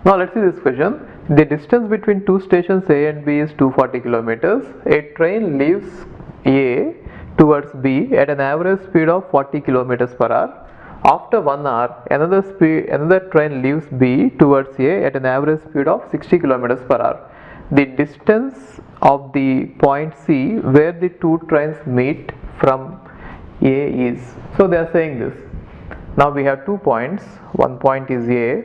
Now let's see this question. The distance between two stations A and B is 240 kilometers. A train leaves A towards B at an average speed of 40 kilometers per hour. After 1 hour, another train leaves B towards A at an average speed of 60 kilometers per hour. The distance of the point C where the two trains meet from A is. So they are saying this. Now we have 2 points. One point is A,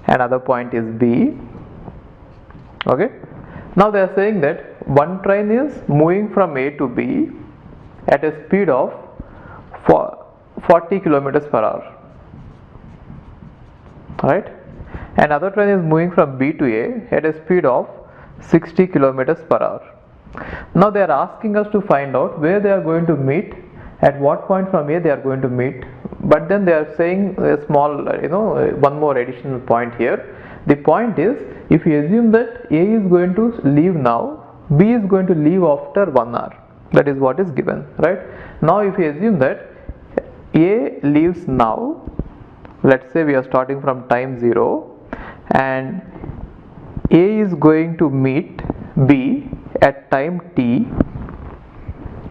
another point is B. Okay. Now they are saying that one train is moving from A to B at a speed of 40 kilometers per hour. Right. Another train is moving from B to A at a speed of 60 kilometers per hour. Now they are asking us to find out where they are going to meet, at what point from A they are going to meet, but then they are saying a small one more additional point here. The point is, if you assume that A is going to leave now, B is going to leave after 1 hour. That is what is given, right? Now if you assume that A leaves now, let's say we are starting from time 0, and A is going to meet B at time t,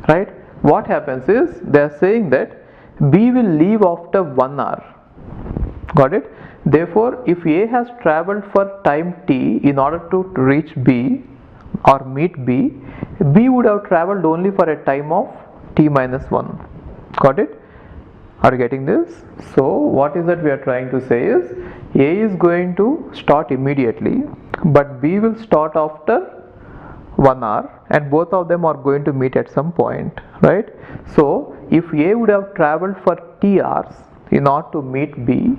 right? What happens is they are saying that B will leave after 1 hour. Got it? Therefore, if A has traveled for time t in order to reach B or meet B, B would have traveled only for a time of t minus 1. Got it? Are you getting this? So what is that we are trying to say is, A is going to start immediately, but B will start after 1 hour, and both of them are going to meet at some point, right? So if A would have traveled for t hours in order to meet B,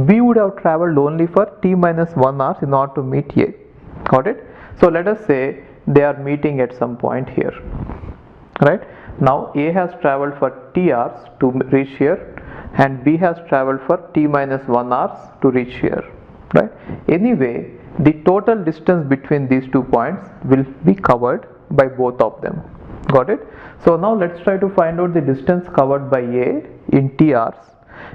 B would have traveled only for t minus 1 hours in order to meet A. Got it? So let us say they are meeting at some point here, right? Now A has traveled for t hours to reach here, and B has traveled for t minus 1 hours to reach here, right? Anyway, the total distance between these 2 points will be covered by both of them. Got it? So now let's try to find out the distance covered by A in t hours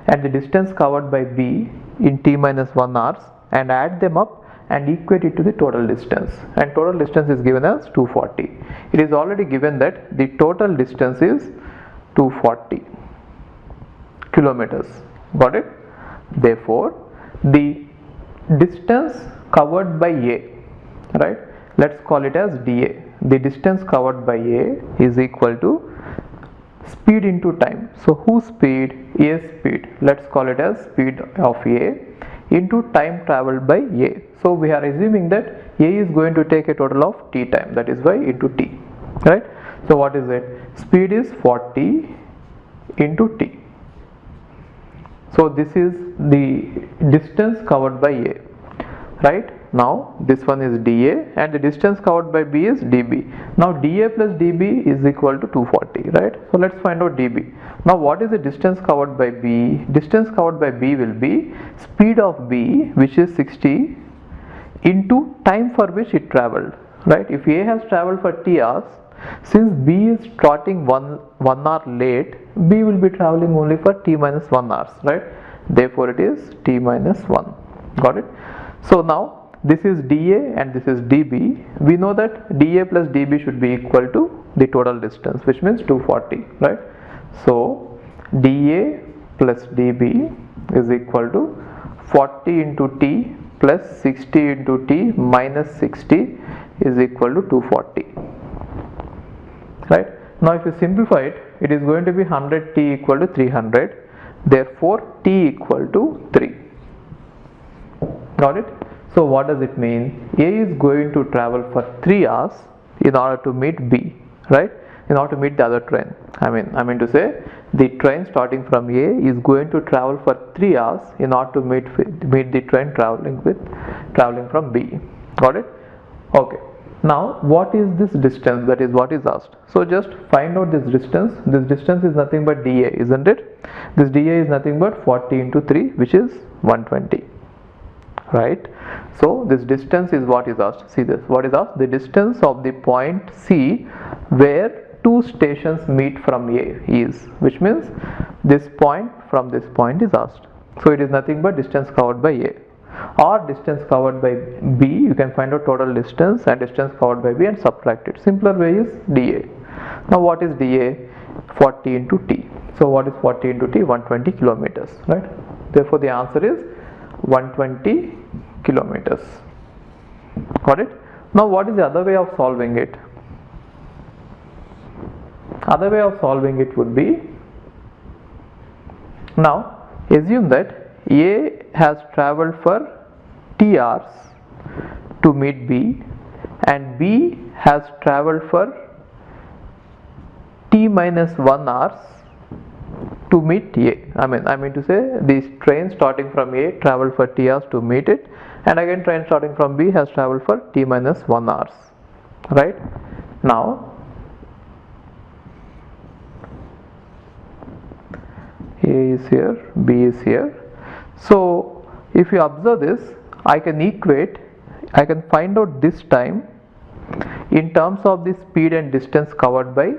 and the distance covered by B in t minus 1 hours, and add them up and equate it to the total distance, and total distance is given as 240. It is already given that the total distance is 240 kilometers. Got it? Therefore, the distance covered by A, right, let's call it as dA. The distance covered by A is equal to speed into time. So whose speed? A's speed. Let's call it as speed of A into time traveled by A. So we are assuming that A is going to take a total of t time, that is why into t, right? So what is it? Speed is 40 into t. So this is the distance covered by A, right? Now this one is dA, and the distance covered by B is dB. Now dA plus dB is equal to 240, right? So let's find out dB. Now what is the distance covered by B? Distance covered by B will be speed of B, which is 60, into time for which it traveled, right? If A has traveled for t hours, since B is starting 1 hour late, B will be traveling only for t minus 1 hours, right? Therefore it is t minus 1. Got it? So now this is dA and this is dB. We know that dA plus dB should be equal to the total distance, which means 240, right? So dA plus dB is equal to 40 into t plus 60 into t minus 60 is equal to 240, right? Now if you simplify it, it is going to be 100t equal to 300. Therefore t equal to 3. Got it? So what does it mean? A is going to travel for 3 hours in order to meet B, right? In order to meet the other train. I mean to say, the train starting from A is going to travel for 3 hours in order to meet the train traveling from B. Got it? Okay. Now what is this distance? That is what is asked. So just find out this distance. This distance is nothing but dA, isn't it? This dA is nothing but 40 into 3, which is 120. Right? So this distance is what is asked. See this, what is asked? The distance of the point C where two stations meet from A is, which means this point from this point is asked. So it is nothing but distance covered by A. or distance covered by B. You can find out total distance and distance covered by B and subtract it. Simpler way is dA. Now what is dA? 40 into T. So what is 40 into T? 120 kilometers, right? Therefore the answer is 120 kilometers. Got it? Now what is the other way of solving it? Other way of solving it would be, now assume that A has travelled for T hours to meet B and B has travelled for T minus 1 hours to meet A. I mean to say this train starting from A travelled for T hours to meet it, and again train starting from B has travelled for T minus 1 hours, right? Now A is here, B is here. So if you observe this, I can find out this time in terms of the speed and distance covered by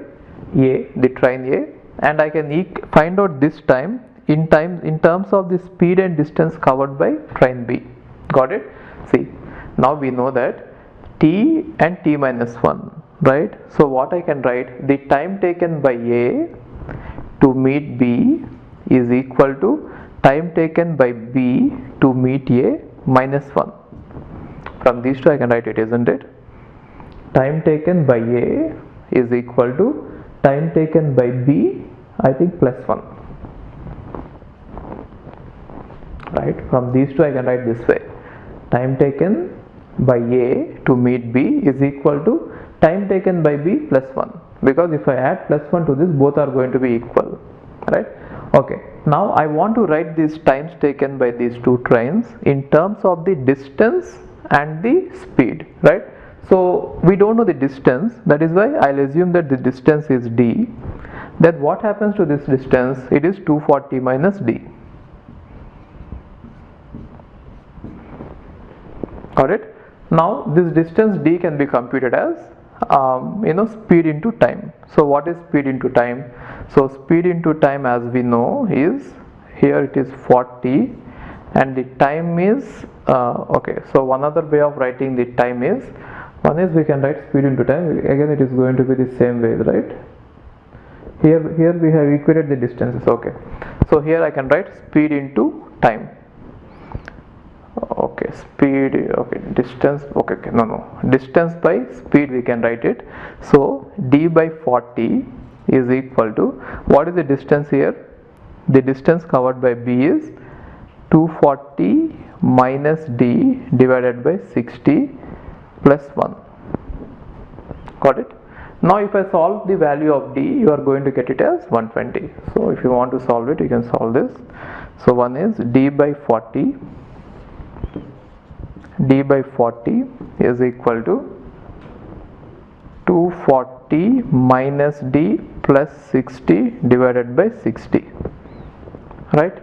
A, the train A, and I can find out this time in terms of the speed and distance covered by train B. Got it? See, now we know that T and T minus 1, right? So what I can write, the time taken by A to meet B is equal to time taken by B to meet A minus 1. From these two I can write it, isn't it? Time taken by A is equal to time taken by B, I think, plus 1. Right? From these two I can write this way. Time taken by A to meet B is equal to time taken by B plus 1. Because if I add plus 1 to this, both are going to be equal. Right? Okay, now I want to write these times taken by these two trains in terms of the distance and the speed, right? So we don't know the distance, that is why I'll assume that the distance is D. Then what happens to this distance? It is 240 minus D. Got it? Now this distance D can be computed as speed into time. So what is speed into time? So speed into time, as we know, is here it is 40 and the time is okay. So one other way of writing the time is, one is we can write speed into time, again it is going to be the same way, right? Here we have equated the distances. Okay, so here I can write speed into time. Okay, speed, okay, distance, okay, distance by speed we can write it. So D by 40 is equal to, what is the distance here? The distance covered by B is 240 minus D divided by 60 plus 1. Got it? Now if I solve the value of D, you are going to get it as 120. So if you want to solve it, you can solve this. So one is D by 40. D by 40 is equal to 240 minus D plus 60 divided by 60, right?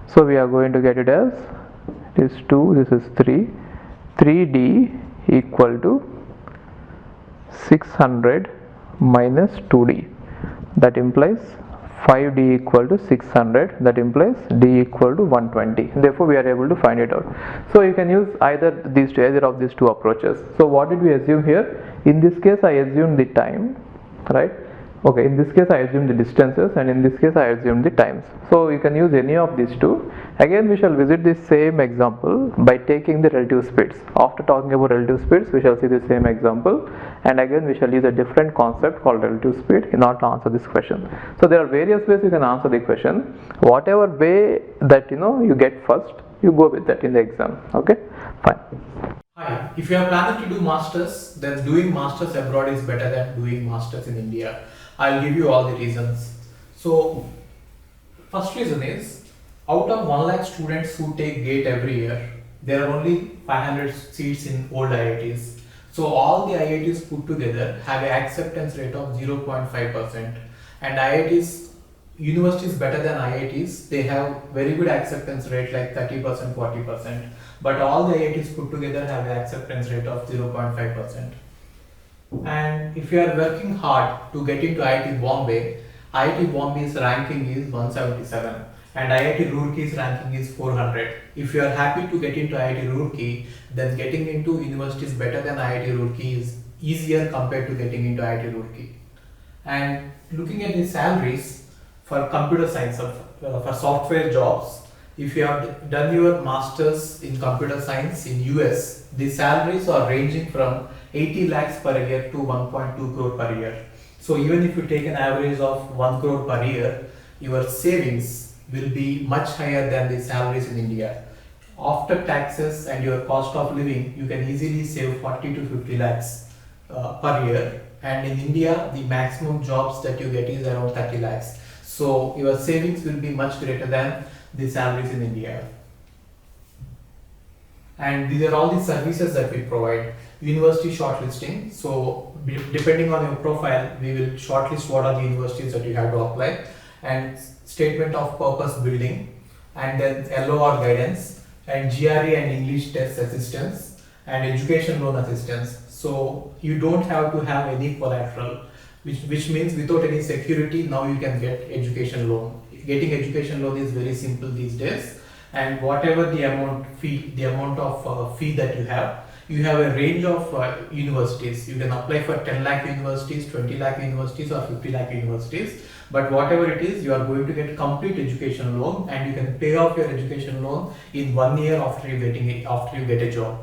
So we are going to get it as, this is 2, this is 3, 3D equal to 600 minus 2D, that implies 5D equal to 600, that implies D equal to 120. Therefore we are able to find it out. So you can use either of these two approaches. So what did we assume here? In this case I assumed the time, right? Okay, in this case I assumed the distances, and in this case I assumed the times. So you can use any of these two. Again we shall visit the same example by taking the relative speeds. After talking about relative speeds, we shall see the same example, and again we shall use a different concept called relative speed in order to answer this question. So there are various ways you can answer the question. Whatever way that you get first, you go with that in the exam. Okay, fine. Hi, if you are planning to do masters, then doing masters abroad is better than doing masters in India. I'll give you all the reasons. So first reason is, out of 1 lakh students who take GATE every year, there are only 500 seats in old IITs. So all the IITs put together have an acceptance rate of 0.5%, and IITs, universities better than IITs, they have very good acceptance rate like 30%, 40%, but all the IITs put together have an acceptance rate of 0.5%. And if you are working hard to get into IIT Bombay's ranking is 177, and IIT Roorkey's ranking is 400. If you are happy to get into IIT Roorkee, then getting into universities better than IIT Roorkee is easier compared to getting into IIT Roorkee. And looking at the salaries for computer science, for software jobs, if you have done your masters in computer science in US, the salaries are ranging from 80 lakhs per year to 1.2 crore per year. So even if you take an average of 1 crore per year, your savings will be much higher than the salaries in India. After taxes and your cost of living, you can easily save 40 to 50 lakhs per year. And in India, the maximum jobs that you get is around 30 lakhs. So your savings will be much greater than the salaries in India. And these are all the services that we provide. University shortlisting. So depending on your profile, we will shortlist what are the universities that you have to apply, and statement of purpose building, and then LOR guidance, and GRE and English test assistance, and education loan assistance. So you don't have to have any collateral, which means without any security, now you can get education loan. Getting education loan is very simple these days, and whatever the amount of fee that you have a range of universities. You can apply for 10 lakh universities, 20 lakh universities, or 50 lakh universities. But whatever it is, you are going to get complete education loan, and you can pay off your education loan in 1 year after you get a job.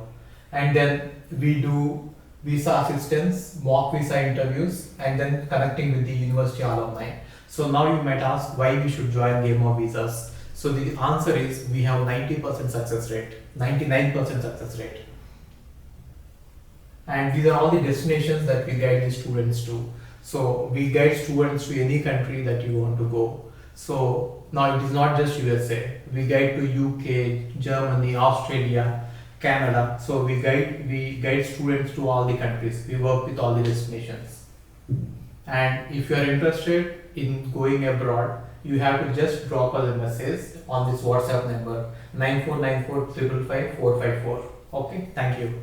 And then we do visa assistance, mock visa interviews, and then connecting with the university alumni. So now you might ask why we should join Game of Visas. So the answer is we have 90% success rate, 99% success rate. And these are all the destinations that we guide the students to. So we guide students to any country that you want to go. So now it is not just USA. We guide to UK, Germany, Australia, Canada. So we guide students to all the countries. We work with all the destinations. And if you are interested in going abroad, you have to just drop us a message on this WhatsApp number 9494 555 454. Okay, thank you.